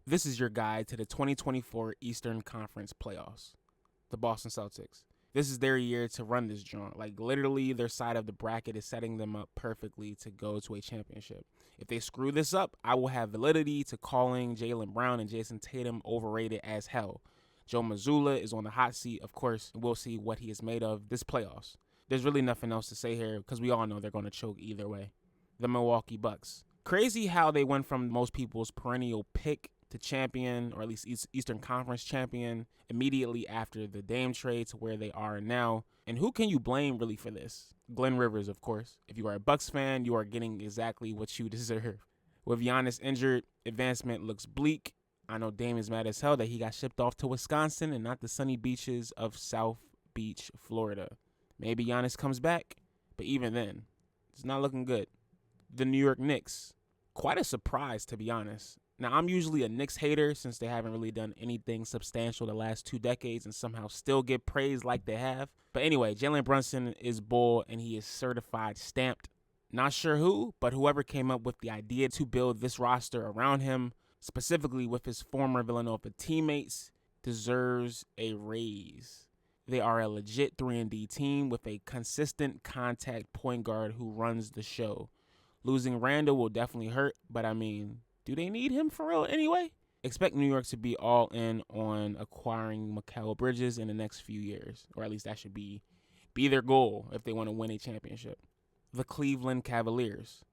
This is your guide to the 2024 Eastern Conference playoffs. The Boston Celtics. This is their year to run this joint. Like, literally, their side of the bracket is setting them up perfectly to go to a championship. If they screw this up, I will have validity to calling Jaylen Brown and Jason Tatum overrated as hell. Joe Mazzulla is on the hot seat, of course, and we'll see what he is made of this playoffs. There's really nothing else to say here because we all know they're going to choke either way. The Milwaukee Bucks. Crazy how they went from most people's perennial pick to champion, or at least Eastern Conference champion, immediately after the Dame trade to where they are now. And who can you blame really for this? Glenn Rivers, of course. If you are a Bucks fan, you are getting exactly what you deserve. With Giannis injured, advancement looks bleak. I know Dame is mad as hell that he got shipped off to Wisconsin and not the sunny beaches of South Beach, Florida. Maybe Giannis comes back, but even then, it's not looking good. The New York Knicks. Quite a surprise, to be honest. Now, I'm usually a Knicks hater since they haven't really done anything substantial the last 2 decades and somehow still get praised like they have. But anyway, Jalen Brunson is bull and he is certified stamped. Not sure who, but whoever came up with the idea to build this roster around him, specifically with his former Villanova teammates, deserves a raise. They are a legit 3-and-D team with a consistent contact point guard who runs the show. Losing Randall will definitely hurt, but I mean, do they need him for real anyway? Expect New York to be all in on acquiring Mikal Bridges in the next few years, or at least that should be their goal if they want to win a championship. The Cleveland Cavaliers.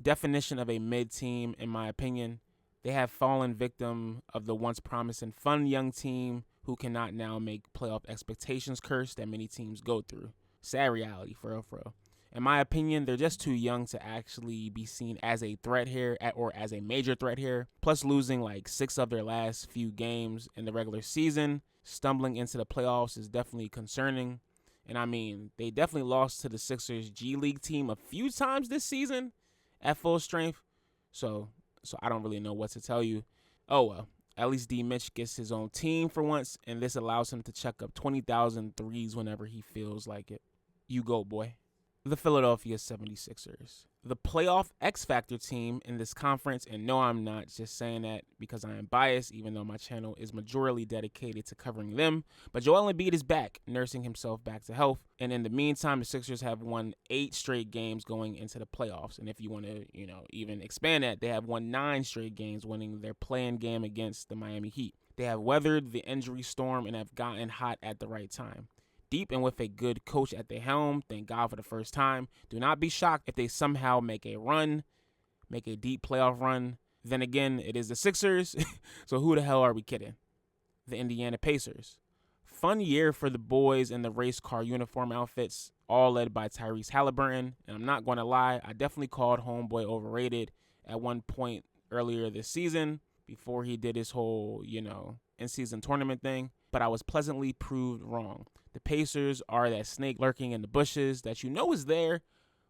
Definition of a mid-team, in my opinion. They have fallen victim of the once promising fun young team who cannot now make playoff expectations curse that many teams go through. Sad reality, for real. In my opinion, they're just too young to actually be seen as a threat here, or as a major threat here. Plus, losing like 6 of their last few games in the regular season, stumbling into the playoffs is definitely concerning. And I mean, they definitely lost to the Sixers G League team a few times this season at full strength. So I don't really know what to tell you. Oh well, at least D. Mitch gets his own team for once, and this allows him to chuck up 20,000 threes whenever he feels like it. You go, boy. The Philadelphia 76ers. The playoff X-Factor team in this conference, and no, I'm not just saying that because I am biased, even though my channel is majorly dedicated to covering them. But Joel Embiid is back, nursing himself back to health. And in the meantime, the Sixers have won 8 straight games going into the playoffs. And if you want to, even expand that, they have won 9 straight games, winning their play-in game against the Miami Heat. They have weathered the injury storm and have gotten hot at the right time. Deep and with a good coach at the helm, thank God for the first time. Do not be shocked if they somehow make a deep playoff run. Then again, it is the Sixers, so who the hell are we kidding? The Indiana Pacers. Fun year for the boys in the race car uniform outfits, all led by Tyrese Halliburton. And I'm not going to lie, I definitely called homeboy overrated at one point earlier this season before he did his whole, in-season tournament thing. But I was pleasantly proved wrong. The Pacers are that snake lurking in the bushes that is there,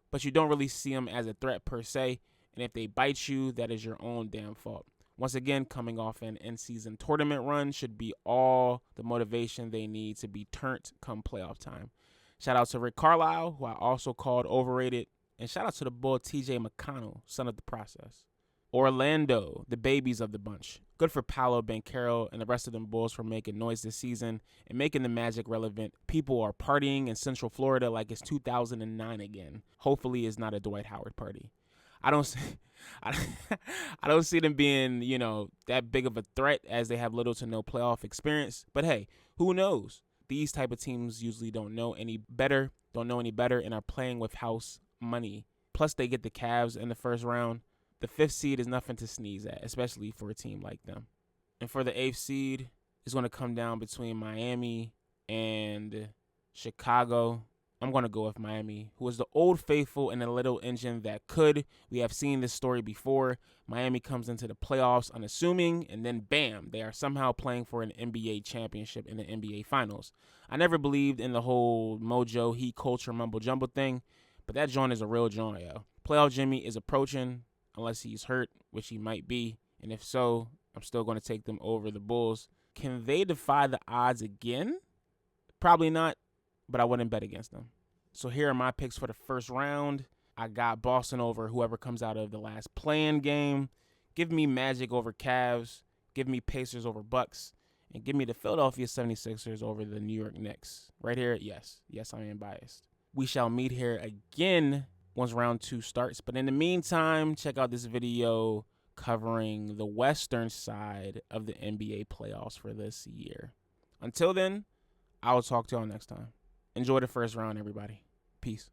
but you don't really see them as a threat per se. And if they bite you, that is your own damn fault. Once again, coming off an in-season tournament run should be all the motivation they need to be turned come playoff time. Shout out to Rick Carlisle, who I also called overrated. And shout out to the boy TJ McConnell, son of the process. Orlando, the babies of the bunch. Good for Paolo Banchero and the rest of them Bulls for making noise this season and making the Magic relevant. People are partying in Central Florida like it's 2009 again. Hopefully it's not a Dwight Howard party. I don't see them being, that big of a threat as they have little to no playoff experience. But hey, who knows? These type of teams usually don't know any better, and are playing with house money. Plus they get the Cavs in the first round. The 5th seed is nothing to sneeze at, especially for a team like them. And for the 8th seed, it's going to come down between Miami and Chicago. I'm going to go with Miami, who is the old faithful and a little engine that could. We have seen this story before. Miami comes into the playoffs unassuming, and then bam, they are somehow playing for an NBA championship in the NBA Finals. I never believed in the whole mojo, heat culture, mumbo jumbo thing, but that joint is a real joint, yo. Playoff Jimmy is approaching. Unless he's hurt, which he might be. And if so, I'm still going to take them over the Bulls. Can they defy the odds again? Probably not, but I wouldn't bet against them. So here are my picks for the first round. I got Boston over whoever comes out of the last play-in game. Give me Magic over Cavs. Give me Pacers over Bucks. And give me the Philadelphia 76ers over the New York Knicks. Right here, yes. Yes, I am biased. We shall meet here again once round 2 starts. But in the meantime, check out this video covering the western side of the NBA playoffs for this year. Until then, I'll talk to y'all next time. Enjoy the first round, everybody. Peace.